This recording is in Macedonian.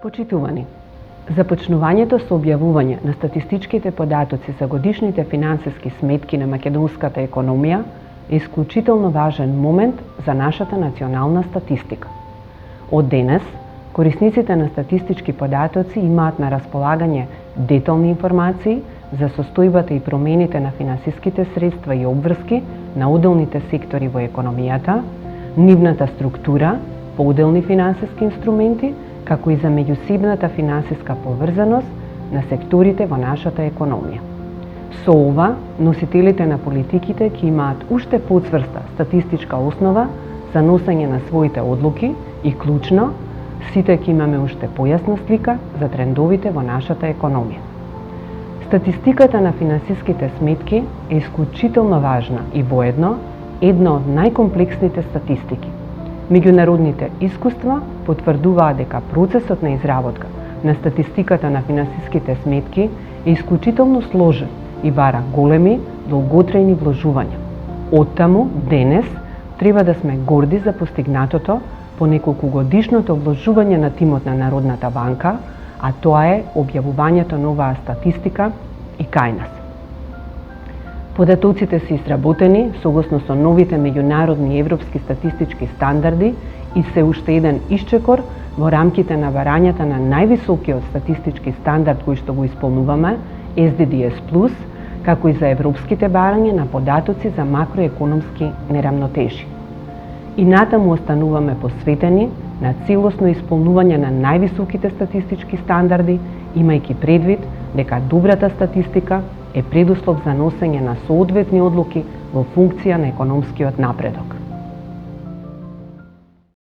Почитувани, започнувањето со објавување на статистичките податоци за годишните финансиски сметки на македонската економија е исклучително важен момент за нашата национална статистика. Од денес, корисниците на статистички податоци имаат на располагање детални информации за состојбата и промените на финансиските средства и обврски на одделните сектори во економијата, нивната структура, поделни финансиски инструменти, како и за меѓусебната финансиска поврзаност на секторите во нашата економија. Со ова, носителите на политиките ќе имаат уште поцврста статистичка основа за носење на своите одлуки и клучно, сите ќе имаме уште појасна слика за трендовите во нашата економија. Статистиката на финансиските сметки е исклучително важна и воедно една од најкомплексните статистики. Меѓународните искуства потврдуваат дека процесот на изработка на статистиката на финансиските сметки е исклучително сложен и бара големи, долготрајни вложувања. Оттаму, денес, треба да сме горди за постигнатото по неколкугодишното вложување на тимот на Народната банка, а тоа е објавувањето на оваа статистика и кај нас. Податоците се изработени согласно со новите меѓународни и европски статистички стандарди и се уште еден исчекор во рамките на барањата на највисокиот статистички стандард кој што го исполнуваме, SDDS+, како и за европските барања на податоци за макроекономски нерамнотежи. И натаму остануваме посветени на целосно исполнување на највисоките статистички стандарди, имајќи предвид дека добрата статистика е предуслов за носење на соодветни одлуки во функција на економскиот напредок.